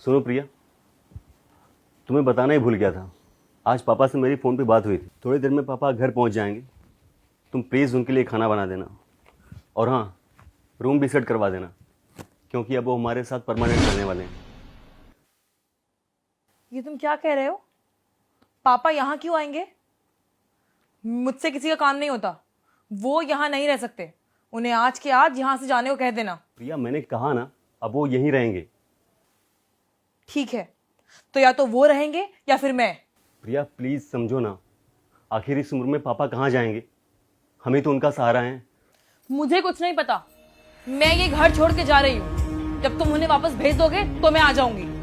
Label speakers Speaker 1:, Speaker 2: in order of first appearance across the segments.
Speaker 1: सुनो प्रिया, तुम्हें बताना ही भूल गया था। आज पापा से मेरी फ़ोन पे बात हुई थी। थोड़ी देर में पापा घर पहुंच जाएंगे। तुम प्लीज़ उनके लिए खाना बना देना, और हाँ, रूम भी सेट करवा देना, क्योंकि अब वो हमारे साथ परमानेंट रहने वाले हैं।
Speaker 2: ये तुम क्या कह रहे हो? पापा यहाँ क्यों आएंगे? मुझसे किसी का काम नहीं होता। वो यहाँ नहीं रह सकते। उन्हें आज के आज यहाँ से जाने को कह देना।
Speaker 1: प्रिया, मैंने कहा ना, अब वो यहीं रहेंगे।
Speaker 2: ठीक है, तो या तो वो रहेंगे या फिर मैं।
Speaker 1: प्रिया प्लीज़ समझो ना, आखिर इस उम्र में पापा कहाँ जाएंगे? हमें तो उनका सहारा है।
Speaker 2: मुझे कुछ नहीं पता। मैं ये घर छोड़ के जा रही हूँ। जब तुम उन्हें वापस भेज दोगे तो मैं आ जाऊंगी।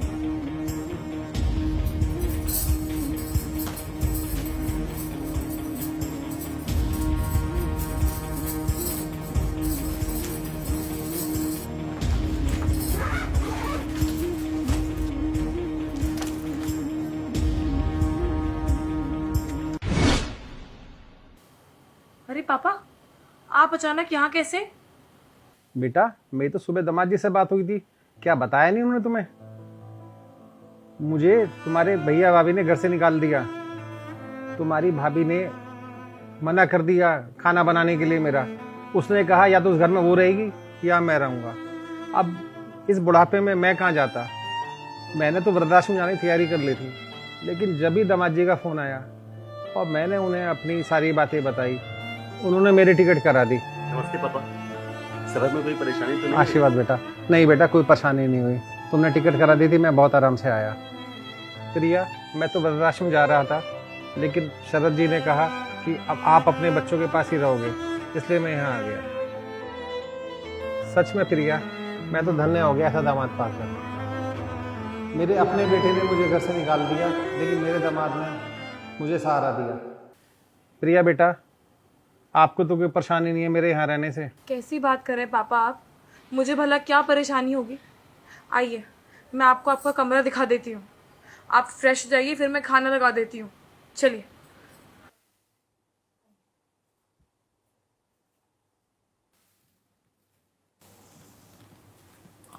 Speaker 2: अरे पापा, आप अचानक यहाँ कैसे?
Speaker 3: बेटा, मेरी तो सुबह दामाद जी से बात हुई थी। क्या बताया नहीं उन्होंने तुम्हें? मुझे तुम्हारे भैया भाभी ने घर से निकाल दिया। तुम्हारी भाभी ने मना कर दिया खाना बनाने के लिए मेरा। उसने कहा या तो उस घर में वो रहेगी या मैं रहूँगा। अब इस बुढ़ापे में मैं कहाँ जाता। मैंने तो वृद्धाश्रम जाने की तैयारी कर ली थी, लेकिन जब ही दामाद जी का फ़ोन आया और मैंने उन्हें अपनी सारी बातें बताई, उन्होंने मेरी टिकट करा दी।
Speaker 1: नमस्ते पापा, सफर में कोई परेशानी तो नहीं?
Speaker 3: आशीर्वाद बेटा। नहीं बेटा, कोई परेशानी नहीं हुई। तुमने टिकट करा दी थी, मैं बहुत आराम से आया। प्रिया, मैं तो वृद्धाश्रम जा रहा था, लेकिन शरद जी ने कहा कि अब आप अपने बच्चों के पास ही रहोगे, इसलिए मैं यहाँ आ गया। सच में प्रिया, मैं तो धन्य हो गया ऐसा दामाद पाकर। मेरे अपने बेटे ने मुझे घर से निकाल दिया, लेकिन मेरे दामाद ने मुझे सहारा दिया। प्रिया बेटा, आपको तो कोई परेशानी नहीं है मेरे यहाँ रहने से?
Speaker 2: कैसी बात कर रहे हैं पापा आप? मुझे भला क्या परेशानी होगी? आइए, मैं आपको आपका कमरा दिखा देती हूँ। आप फ्रेश हो जाइए, फिर मैं खाना लगा देती हूँ। चलिए।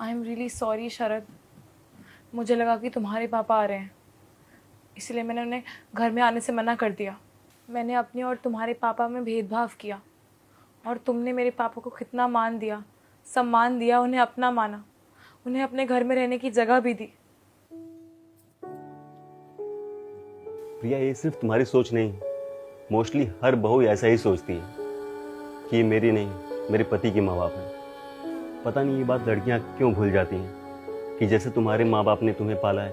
Speaker 2: आई एम रियली सॉरी शरद। मुझे लगा कि तुम्हारे पापा आ रहे हैं, इसलिए मैंने उन्हें घर में आने से मना कर दिया। मैंने अपने और तुम्हारे पापा में भेदभाव किया, और तुमने मेरे पापा को कितना मान दिया, सम्मान दिया, उन्हें अपना माना, उन्हें अपने घर में रहने की जगह भी दी।
Speaker 1: प्रिया, ये सिर्फ तुम्हारी सोच नहीं, मोस्टली हर बहू ऐसा ही सोचती है कि ये मेरी नहीं, मेरे पति के माँ बाप हैं। पता नहीं ये बात लड़कियाँ क्यों भूल जाती हैं कि जैसे तुम्हारे माँ बाप ने तुम्हें पाला है,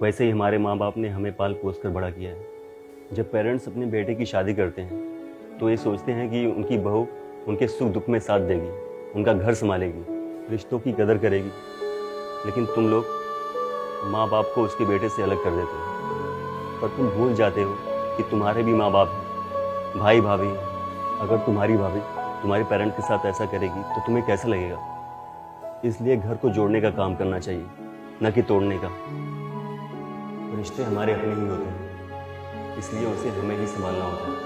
Speaker 1: वैसे ही हमारे माँ बाप ने हमें पाल पोस कर बड़ा किया है। जब पेरेंट्स अपने बेटे की शादी करते हैं तो ये सोचते हैं कि उनकी बहू उनके सुख दुख में साथ देगी, उनका घर संभालेगी, रिश्तों की कदर करेगी। लेकिन तुम लोग माँ बाप को उसके बेटे से अलग कर देते हो, पर तुम भूल जाते हो कि तुम्हारे भी माँ बाप हैं, भाई भाभी हैं। अगर तुम्हारी भाभी तुम्हारे पेरेंट के साथ ऐसा करेगी तो तुम्हें कैसा लगेगा? इसलिए घर को जोड़ने का काम करना चाहिए, न कि तोड़ने का। रिश्ते हमारे अपने ही होते हैं, इसलिए उसे हमें ही संभालना होता है।